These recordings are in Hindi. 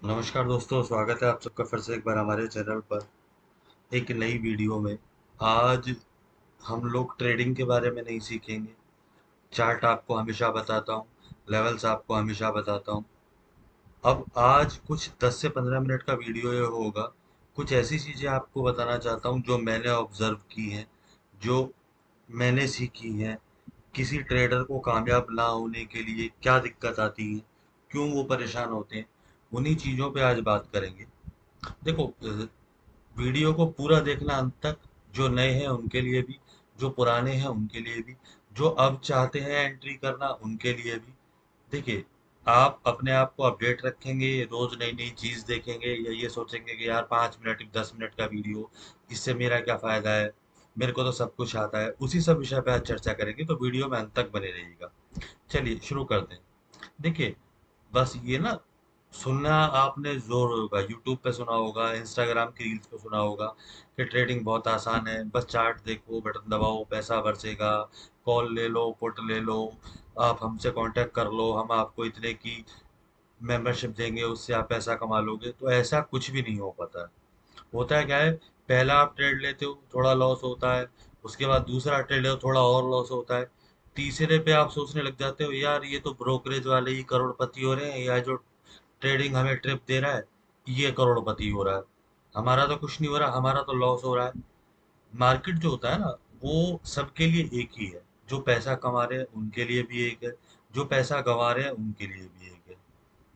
नमस्कार दोस्तों, स्वागत है आप सबका फिर से एक बार हमारे चैनल पर एक नई वीडियो में। आज हम लोग ट्रेडिंग के बारे में नहीं सीखेंगे। चार्ट आपको हमेशा बताता हूँ, लेवल्स आपको हमेशा बताता हूँ। अब आज कुछ 10 से 15 मिनट का वीडियो ये होगा। कुछ ऐसी चीज़ें आपको बताना चाहता हूँ जो मैंने ऑब्जर्व की हैं, जो मैंने सीखी हैं। किसी ट्रेडर को कामयाब ना होने के लिए क्या दिक्कत आती है, क्यों वो परेशान होते हैं, उन्हीं चीज़ों पे आज बात करेंगे। देखो, वीडियो को पूरा देखना अंत तक। जो नए हैं उनके लिए भी, जो पुराने हैं उनके लिए भी, जो अब चाहते हैं एंट्री करना उनके लिए भी। देखिए, आप अपने आप को अपडेट रखेंगे, रोज नई नई चीज देखेंगे, या ये सोचेंगे कि यार 5 मिनट 10 मिनट का वीडियो, इससे मेरा क्या फायदा है, मेरे को तो सब कुछ आता है। उसी सब विषय पे आज चर्चा करेंगे, तो वीडियो में अंत तक बने रहिएगा। चलिए शुरू करते हैं। देखिए, बस ये ना, सुनना आपने जोर होगा, यूट्यूब पे सुना होगा, इंस्टाग्राम की रील्स पे सुना होगा कि ट्रेडिंग बहुत आसान है, बस चार्ट देखो, बटन दबाओ, पैसा बरसेगा, कॉल ले लो, पुट ले लो, आप हमसे कांटेक्ट कर लो, हम आपको इतने की मेंबरशिप देंगे, उससे आप पैसा कमा लोगे। तो ऐसा कुछ भी नहीं हो पाता है। होता है क्या है, पहला आप ट्रेड लेते हो, थोड़ा लॉस होता है, उसके बाद दूसरा ट्रेड ले, थोड़ा और लॉस होता है, तीसरे पे आप सोचने लग जाते हो यार ये तो ब्रोकरेज वाले ही करोड़पति हो रहे हैं, या जो ट्रेडिंग हमें ट्रिप दे रहा है ये करोड़पति हो रहा है, हमारा तो कुछ नहीं हो रहा, हमारा तो लॉस हो रहा है। मार्केट जो होता है ना, वो सबके लिए एक ही है। जो पैसा कमा रहे हैं उनके लिए भी एक है, जो पैसा गंवा रहे हैं उनके लिए भी एक है।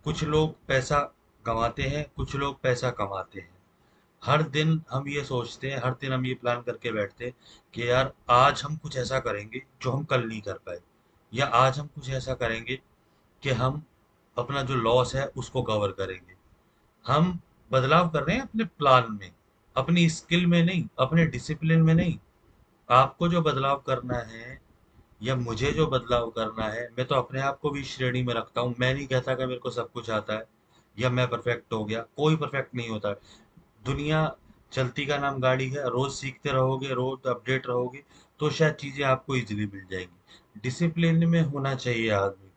कुछ लोग पैसा गंवाते हैं, कुछ लोग पैसा कमाते हैं। हर दिन हम ये सोचते हैं, हर दिन हम ये प्लान करके बैठते हैं कि यार आज हम कुछ ऐसा करेंगे जो हम कल नहीं कर पाए, या आज हम कुछ ऐसा करेंगे कि हम अपना जो लॉस है उसको कवर करेंगे। हम बदलाव कर रहे हैं अपने प्लान में, अपनी स्किल में नहीं, अपने डिसिप्लिन में नहीं। आपको जो बदलाव करना है, या मुझे जो बदलाव करना है, मैं तो अपने आप को भी इस श्रेणी में रखता हूँ। मैं नहीं कहता कि मेरे को सब कुछ आता है या मैं परफेक्ट हो गया, कोई परफेक्ट नहीं होता। दुनिया चलती का नाम गाड़ी है, रोज सीखते रहोगे, रोज अपडेट रहोगे, तो शायद चीजें आपको इजीली मिल जाएंगी। डिसिप्लिन में होना चाहिए आदमी को।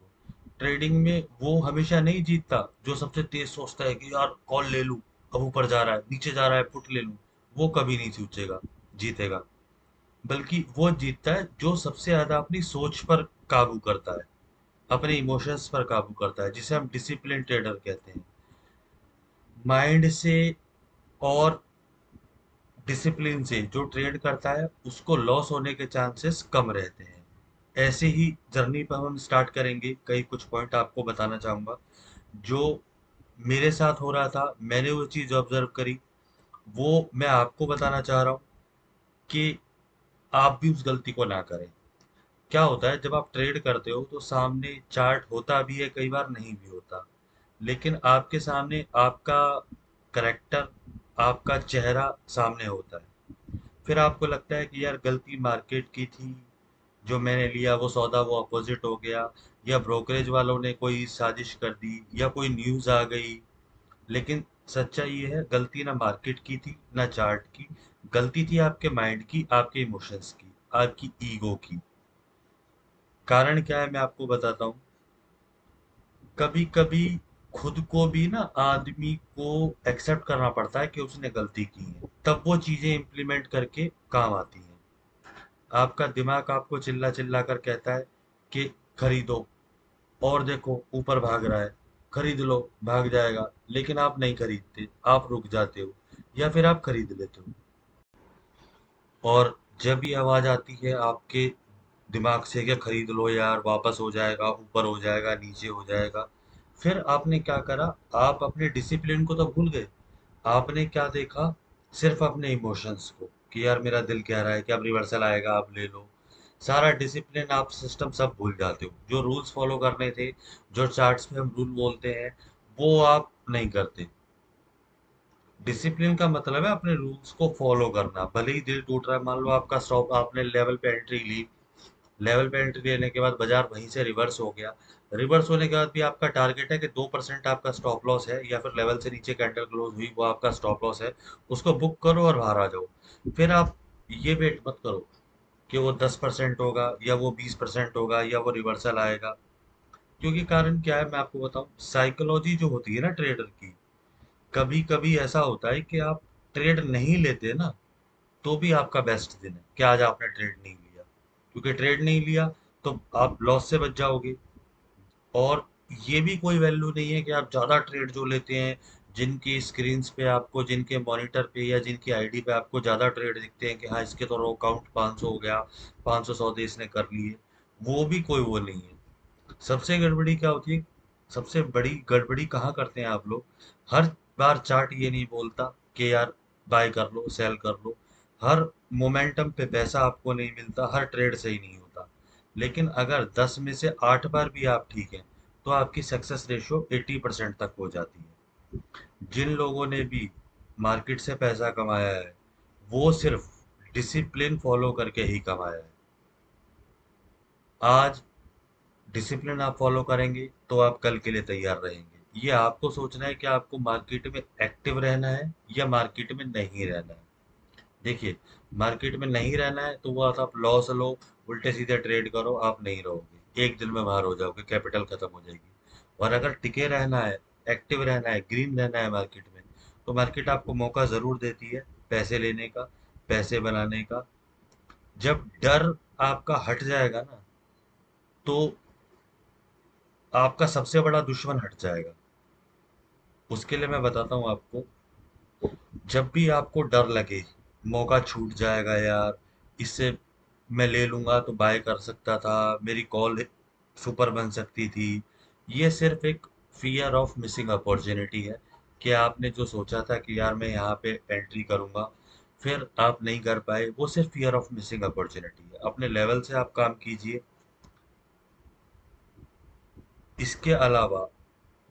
ट्रेडिंग में वो हमेशा नहीं जीतता जो सबसे तेज सोचता है कि यार कॉल ले लूं, अब ऊपर जा रहा है, नीचे जा रहा है, पुट ले लूं। वो कभी नहीं सोचेगा जीतेगा। बल्कि वो जीतता है जो सबसे ज्यादा अपनी सोच पर काबू करता है, अपने इमोशंस पर काबू करता है, जिसे हम डिसिप्लिन ट्रेडर कहते हैं। माइंड से और डिसिप्लिन से जो ट्रेड करता है उसको लॉस होने के चांसेस कम रहते हैं। ऐसे ही जर्नी पर हम स्टार्ट करेंगे। कई कुछ पॉइंट आपको बताना चाहूंगा जो मेरे साथ हो रहा था, मैंने वो चीज़ ऑब्जर्व करी, वो मैं आपको बताना चाह रहा हूँ कि आप भी उस गलती को ना करें। क्या होता है, जब आप ट्रेड करते हो तो सामने चार्ट होता भी है, कई बार नहीं भी होता, लेकिन आपके सामने आपका करेक्टर, आपका चेहरा सामने होता है। फिर आपको लगता है कि यार गलती मार्केट की थी, जो मैंने लिया वो सौदा वो अपोजिट हो गया, या ब्रोकरेज वालों ने कोई साजिश कर दी, या कोई न्यूज़ आ गई। लेकिन सच्चाई ये है, गलती ना मार्केट की थी ना चार्ट की, गलती थी आपके माइंड की, आपके इमोशंस की, आपकी ईगो की। कारण क्या है मैं आपको बताता हूँ। कभी कभी खुद को भी ना आदमी को एक्सेप्ट करना पड़ता है कि उसने गलती की है, तब वो चीजें इम्प्लीमेंट करके काम आती हैं। आपका दिमाग आपको चिल्ला चिल्ला कर कहता है कि खरीदो, और देखो ऊपर भाग रहा है, खरीद लो, भाग जाएगा, लेकिन आप नहीं खरीदते, आप रुक जाते हो, या फिर आप खरीद लेते हो। और जब ये आवाज आती है आपके दिमाग से कि खरीद लो यार, वापस हो जाएगा, ऊपर हो जाएगा, नीचे हो जाएगा, फिर आपने क्या करा, आप अपने डिसिप्लिन को तो भूल गए। आपने क्या देखा, सिर्फ अपने इमोशंस को, कि यार मेरा दिल कह रहा है कि अब रिवर्सल आएगा, आप ले लो। सारा डिसिप्लिन आप सिस्टम सब भूल जाते हो। जो रूल्स फॉलो करने थे, जो चार्ट्स में हम रूल बोलते हैं, वो आप नहीं करते। डिसिप्लिन का मतलब है अपने रूल्स को फॉलो करना। भले ही दिल टूट रहा है, मान लो आपका स्टॉप, आपने लेवल पे एंट्री ली, लेवल पे एंट्री लेने के बाद बाजार वहीं से रिवर्स हो गया, रिवर्स होने के बाद भी आपका टारगेट है कि 2% आपका स्टॉप लॉस है, या फिर लेवल से नीचे कैंडल क्लोज हुई वो आपका स्टॉप लॉस है, उसको बुक करो और बाहर आ जाओ। फिर आप ये वेट मत करो कि वो 10% होगा, या वो 20% होगा, या वो रिवर्सल आएगा। क्योंकि कारण क्या है मैं आपको बताऊं, साइकोलॉजी जो होती है ना ट्रेडर की, कभी कभी ऐसा होता है कि आप ट्रेड नहीं लेते ना, तो भी आपका बेस्ट दिन है कि आज आपने ट्रेड नहीं लिया, क्योंकि ट्रेड नहीं लिया तो आप लॉस से बच जाओगे। और ये भी कोई वैल्यू नहीं है कि आप ज़्यादा ट्रेड जो लेते हैं, जिनकी स्क्रीन्स पे आपको, जिनके मॉनिटर पे या जिनकी आईडी पे आपको ज़्यादा ट्रेड दिखते हैं कि हाँ इसके तो रो काउंट 500 हो गया, 500 सौदे इसने कर लिए, वो भी कोई वो नहीं है। सबसे गड़बड़ी क्या होती है, सबसे बड़ी गड़बड़ी कहाँ करते हैं आप लोग, हर बार चार्ट ये नहीं बोलता कि यार बाय कर लो सेल कर लो, हर मोमेंटम पे पैसा आपको नहीं मिलता, हर ट्रेड सही नहीं होता। लेकिन अगर 10 में से 8 बार भी आप ठीक हैं, तो आपकी सक्सेस रेशियो 80% तक हो जाती है। जिन लोगों ने भी मार्केट से पैसा कमाया है, वो सिर्फ डिसिप्लिन फॉलो करके ही कमाया है। आज डिसिप्लिन आप फॉलो करेंगे तो आप कल के लिए तैयार रहेंगे। ये आपको सोचना है कि आपको मार्केट में एक्टिव रहना है या मार्केट में नहीं रहना है। देखिए, मार्केट में नहीं रहना है तो वो आप लॉस लो, उल्टे सीधे ट्रेड करो, आप नहीं रहोगे, एक दिन में बाहर हो जाओगे, कैपिटल खत्म हो जाएगी। और अगर टिके रहना है, एक्टिव रहना है, ग्रीन रहना है मार्केट में, तो मार्केट आपको मौका जरूर देती है पैसे लेने का, पैसे बनाने का। जब डर आपका हट जाएगा ना, तो आपका सबसे बड़ा दुश्मन हट जाएगा। उसके लिए मैं बताता हूँ आपको, जब भी आपको डर लगे मौका छूट जाएगा यार, इससे मैं ले लूंगा तो बाय कर सकता था, मेरी कॉल सुपर बन सकती थी, ये सिर्फ एक फियर ऑफ मिसिंग अपॉर्चुनिटी है कि आपने जो सोचा था कि यार मैं यहाँ पे एंट्री करूंगा, फिर आप नहीं कर पाए, वो सिर्फ फियर ऑफ मिसिंग अपॉर्चुनिटी है। अपने लेवल से आप काम कीजिए। इसके अलावा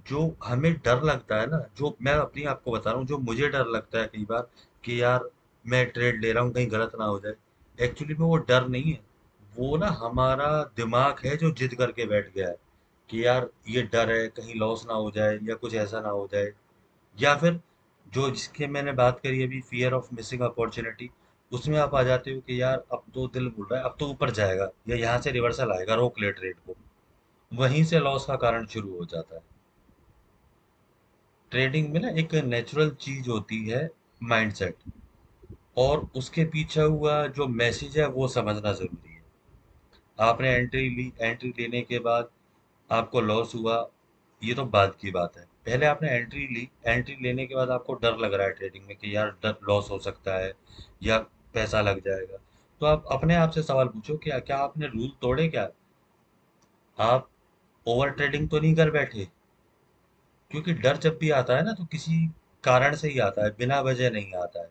जो हमें डर लगता है ना, जो मैं अपनी आपको बता रहा हूँ, जो मुझे डर लगता है कई बार कि यार मैं ट्रेड ले रहा हूँ कहीं गलत ना हो जाए, एक्चुअली में वो डर नहीं है, वो ना हमारा दिमाग है जो जिद करके बैठ गया है कि यार ये डर है कहीं लॉस ना हो जाए या कुछ ऐसा ना हो जाए। या फिर जो जिसके मैंने बात करी अभी, फियर ऑफ मिसिंग अपॉर्चुनिटी, उसमें आप आ जाते हो कि यार अब तो दिल बोल रहा है अब तो ऊपर जाएगा या यहाँ से रिवर्सल आएगा, रोक ले ट्रेड को, वहीं से लॉस का कारण शुरू हो जाता है। ट्रेडिंग में ना एक नेचुरल चीज होती है, माइंडसेट, और उसके पीछे हुआ जो मैसेज है वो समझना जरूरी है। आपने एंट्री ली, एंट्री लेने के बाद आपको लॉस हुआ, ये तो बाद की बात है। पहले आपने एंट्री ली, एंट्री लेने के बाद आपको डर लग रहा है ट्रेडिंग में कि यार डर लॉस हो सकता है या पैसा लग जाएगा, तो आप अपने आप से सवाल पूछो कि क्या आपने रूल तोड़े क्या, आप ओवर ट्रेडिंग तो नहीं कर बैठे। क्योंकि डर जब भी आता है ना तो किसी कारण से ही आता है, बिना वजह नहीं आता है।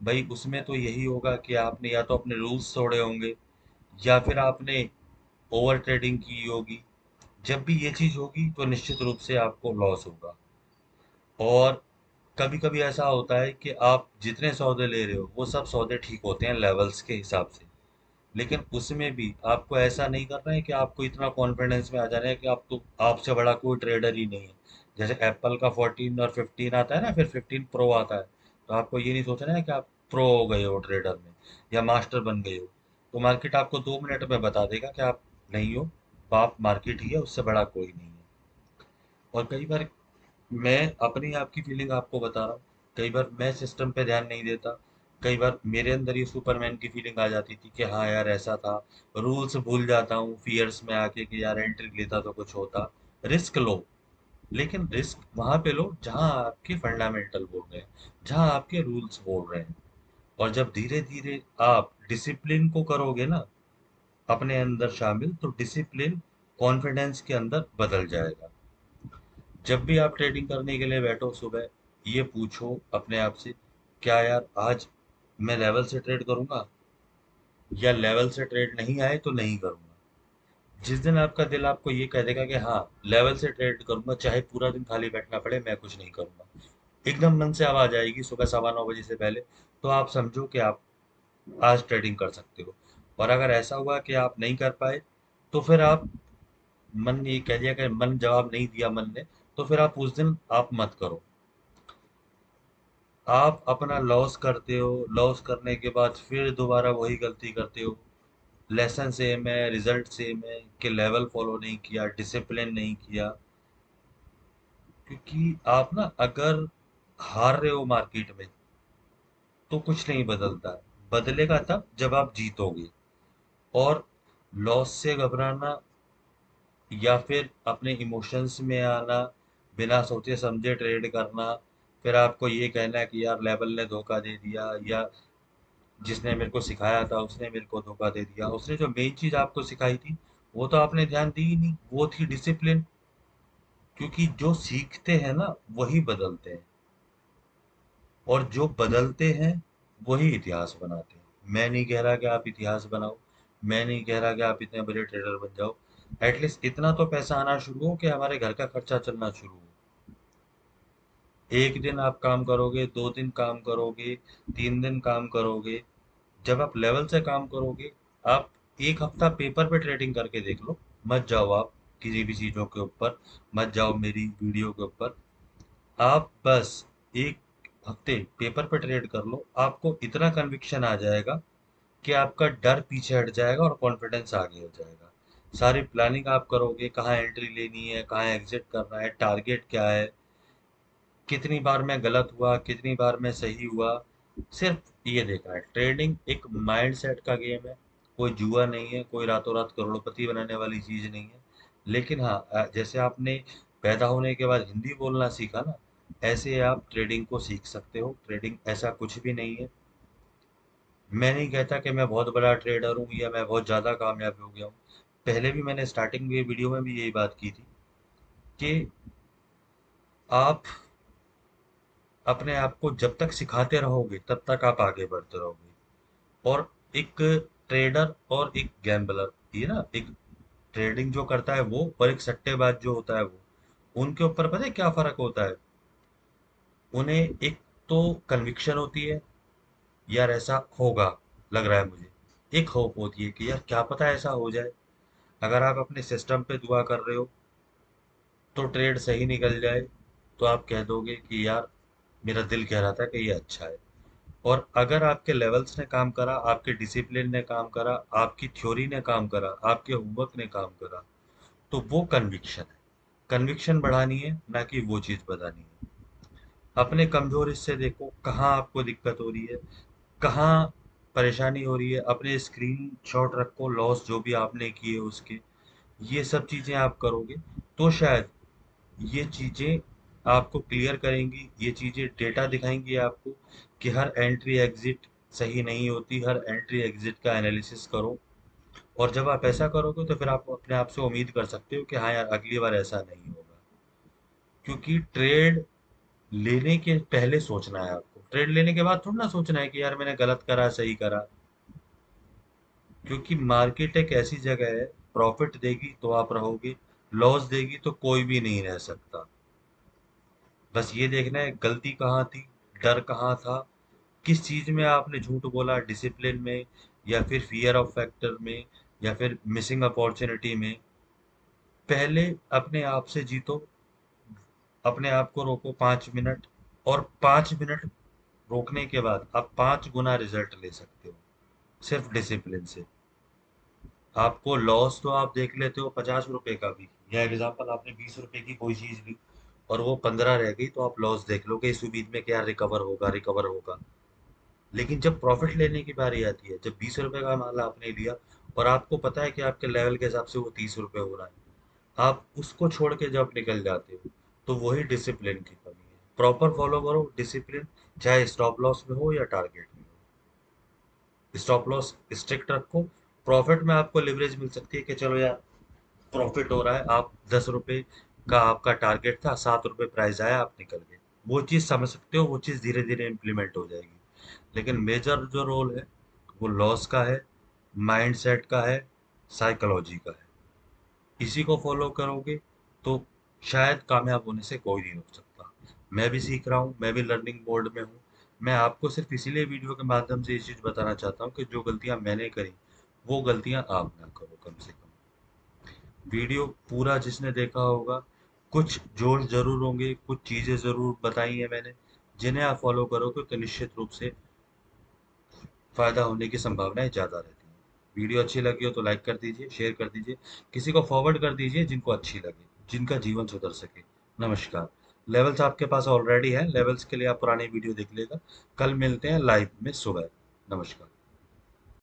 भाई उसमें तो यही होगा कि आपने या तो अपने रूल्स तोड़े होंगे या फिर आपने ओवर ट्रेडिंग की होगी। जब भी ये चीज होगी तो निश्चित रूप से आपको लॉस होगा। और कभी कभी ऐसा होता है कि आप जितने सौदे ले रहे हो वो सब सौदे ठीक होते हैं लेवल्स के हिसाब से, लेकिन उसमें भी आपको ऐसा नहीं करना है कि आपको इतना कॉन्फिडेंस में आ जाना है कि आप तो आपसे बड़ा कोई ट्रेडर ही नहीं है। जैसे एप्पल का 14 और 15 आता है ना, फिर 15 प्रो आता है, तो आपको ये नहीं सोचना है कि आप प्रो हो गए हो ट्रेडर में या मास्टर बन गए हो। तो मार्केट आपको 2 मिनट में बता देगा कि आप नहीं हो, आप मार्केट ही है, उससे बड़ा कोई नहीं है। और कई बार मैं अपनी आपकी फीलिंग आपको बता रहा हूँ, कई बार मैं सिस्टम पे ध्यान नहीं देता, कई बार मेरे अंदर ये सुपरमैन की फीलिंग आ जाती थी कि हाँ यार ऐसा था, रूल्स भूल जाता हूँ फियर्स में आके कि यार एंट्री लेता तो कुछ होता। रिस्क लो, लेकिन रिस्क वहां पे लो जहां आपके फंडामेंटल बोल रहे हैं, जहां आपके रूल्स बोल रहे हैं। और जब धीरे धीरे आप डिसिप्लिन को करोगे ना अपने अंदर शामिल, तो डिसिप्लिन कॉन्फिडेंस के अंदर बदल जाएगा। जब भी आप ट्रेडिंग करने के लिए बैठो सुबह, ये पूछो अपने आप से, क्या यार आज मैं लेवल से ट्रेड करूंगा, या लेवल से ट्रेड नहीं आए तो नहीं करूंगा। जिस दिन आपका दिल आपको ये कह देगा कि हाँ लेवल से ट्रेड करूंगा, चाहे पूरा दिन खाली बैठना पड़े मैं कुछ नहीं करूंगा, एकदम मन से आवाज आएगी सुबह 9:15 बजे से पहले, तो आप समझो कि आप आज ट्रेडिंग कर सकते हो। और अगर ऐसा हुआ कि आप नहीं कर पाए, तो फिर आप, मन ने ये कह दिया कि मन जवाब नहीं दिया मन ने, तो फिर आप उस दिन आप मत करो। आप अपना लॉस करते हो, लॉस करने के बाद फिर दोबारा वही गलती करते हो। लेसन सेम है, रिजल्ट सेम है कि लेवल फॉलो नहीं किया, डिसिप्लिन नहीं किया। क्योंकि आप ना, अगर हार रहे हो मार्केट में तो कुछ नहीं बदलता। बदलेगा तब जब आप जीतोगे। और लॉस से घबराना या फिर अपने इमोशंस में आना, बिना सोचे समझे ट्रेड करना, फिर आपको ये कहना है कि यार लेवल ने धोखा दे दिया, या जिसने मेरे को सिखाया था उसने मेरे को धोखा दे दिया। उसने जो मेन चीज आपको सिखाई थी वो तो आपने ध्यान दी ही नहीं, वो थी डिसिप्लिन। क्योंकि जो सीखते हैं ना वही बदलते हैं, और जो बदलते हैं वही इतिहास बनाते हैं। मैं नहीं कह रहा कि आप इतिहास बनाओ, मैं नहीं कह रहा कि आप इतने बड़े ट्रेडर बन जाओ। एटलीस्ट इतना तो पैसा आना शुरू हो कि हमारे घर का खर्चा चलना शुरू हो। एक दिन आप काम करोगे, 2 दिन काम करोगे, 3 दिन काम करोगे, जब आप लेवल से काम करोगे। आप एक हफ्ता पेपर पे ट्रेडिंग करके देख लो। मत जाओ आप किसी भी चीजों के ऊपर, मत जाओ मेरी वीडियो के ऊपर। आप बस एक हफ्ते पेपर पे ट्रेड कर लो, आपको इतना कन्विक्शन आ जाएगा कि आपका डर पीछे हट जाएगा और कॉन्फिडेंस आगे हो जाएगा। सारी प्लानिंग आप करोगे, कहाँ एंट्री लेनी है, कहाँ एग्जिट करना है, टारगेट क्या है, कितनी बार मैं गलत हुआ, कितनी बार मैं सही हुआ। सिर्फ ये देखा है। ट्रेडिंग एक माइंडसेट का गेम है, कोई जुआ नहीं है, कोई रातों रात करोड़पति बनाने वाली चीज नहीं है। लेकिन हाँ, जैसे आपने पैदा होने के बाद हिंदी बोलना सीखा ना, ऐसे आप ट्रेडिंग को सीख सकते हो। ट्रेडिंग ऐसा कुछ भी नहीं है। मैं नहीं कहता कि मैं बहुत बड़ा ट्रेडर हूँ या मैं बहुत ज्यादा कामयाब हो गया हूँ। पहले भी मैंने स्टार्टिंग में वीडियो में भी यही बात की थी कि आप अपने आप को जब तक सिखाते रहोगे तब तक आप आगे बढ़ते रहोगे। और एक ट्रेडर और एक गैम्बलर, ये ना, एक ट्रेडिंग जो करता है वो और एक सट्टेबाज जो होता है वो, उनके ऊपर पता है क्या फर्क होता है? उन्हें एक तो कन्विक्शन होती है, यार ऐसा होगा, लग रहा है मुझे। एक होप होती है कि यार क्या पता ऐसा हो जाए। अगर आप अपने सिस्टम पे दुआ कर रहे हो तो ट्रेड सही निकल जाए, तो आप कह दोगे कि यार मेरा दिल कह रहा था कि ये अच्छा है। और अगर आपके लेवल्स ने काम करा, आपके डिसिप्लिन ने काम करा, आपकी थ्योरी ने काम करा, आपके होमवर्क ने काम करा, तो वो कन्विक्शन है। कन्विक्शन बढ़ानी है, ना कि वो चीज बतानी है। अपने कमजोर हिस्से देखो, कहाँ आपको दिक्कत हो रही है, कहाँ परेशानी हो रही है। अपने स्क्रीन शॉट रखो, लॉस जो भी आपने किए उसके। ये सब चीजें आप करोगे तो शायद ये चीजें आपको क्लियर करेंगी, ये चीजें डेटा दिखाएंगी आपको कि हर एंट्री एग्जिट सही नहीं होती। हर एंट्री एग्जिट का एनालिसिस करो। और जब आप ऐसा करोगे तो फिर आप अपने आप से उम्मीद कर सकते हो कि हाँ यार, अगली बार ऐसा नहीं होगा। क्योंकि ट्रेड लेने के पहले सोचना है आपको, ट्रेड लेने के बाद थोड़ा ना सोचना है कि यार मैंने गलत करा सही करा। क्योंकि मार्केट एक ऐसी जगह है, प्रॉफिट देगी तो आप रहोगे, लॉस देगी तो कोई भी नहीं रह सकता। बस ये देखना है गलती कहाँ थी, डर कहाँ था, किस चीज में आपने झूठ बोला, डिसिप्लिन में, या फिर फियर ऑफ फैक्टर में, या फिर मिसिंग अपॉर्चुनिटी में। पहले अपने आप से जीतो। अपने आप को रोको 5 मिनट, और 5 मिनट रोकने के बाद आप 5 गुना रिजल्ट ले सकते हो, सिर्फ डिसिप्लिन से। आपको लॉस तो आप देख लेते हो 50 रुपए का भी, या एग्जाम्पल आपने 20 रुपए की कोई चीज ली और वो 15 रह गई, तो आप लॉस देख लोगे इस उम्मीद में कि यार रिकवर होगा, रिकवर होगा। लेकिन जब प्रॉफिट लेने की बारी आती है, जब 20 रुपए का माल आपने लिया और आपको पता है कि आपके लेवल के हिसाब से वो 30 रुपए हो रहा है, आप उसको छोड़ के जब निकल जाते हो, तो वही डिसिप्लिन की कमी है। प्रॉपर फॉलो करो डिसिप्लिन, चाहे स्टॉप लॉस में हो या टारगेट में हो। स्टॉप लॉस स्ट्रिक्ट रखो। प्रॉफिट में आपको लिवरेज मिल सकती है कि चलो यार प्रॉफिट हो रहा है, आप 10 रुपए का आपका टारगेट था, 7 रुपए प्राइस आया, आप निकल गए। वो चीज़ समझ सकते हो, वो चीज़ धीरे धीरे इम्प्लीमेंट हो जाएगी। लेकिन मेजर जो रोल है वो लॉस का है, माइंडसेट का है, साइकोलॉजी का है। इसी को फॉलो करोगे तो शायद कामयाब होने से कोई नहीं रोक सकता। मैं भी सीख रहा हूँ, मैं भी लर्निंग मोड में हूँ। मैं आपको सिर्फ इसीलिए वीडियो के माध्यम से ये चीज़ बताना चाहता हूँ कि जो गलतियाँ मैंने करी वो गलतियाँ आप ना करो कम से कम। वीडियो पूरा जिसने देखा होगा, कुछ जोश जरूर होंगे, कुछ चीजें जरूर बताई हैं मैंने, जिन्हें आप फॉलो करोगे तो निश्चित रूप से फायदा होने की संभावनाएं ज्यादा रहती हैं। वीडियो अच्छी लगी हो तो लाइक कर दीजिए, शेयर कर दीजिए, किसी को फॉरवर्ड कर दीजिए जिनको अच्छी लगे, जिनका जीवन सुधर सके। नमस्कार। लेवल्स आपके पास ऑलरेडी है, लेवल्स के लिए आप पुरानी वीडियो देख लेगा। कल मिलते हैं लाइव में सुबह। नमस्कार।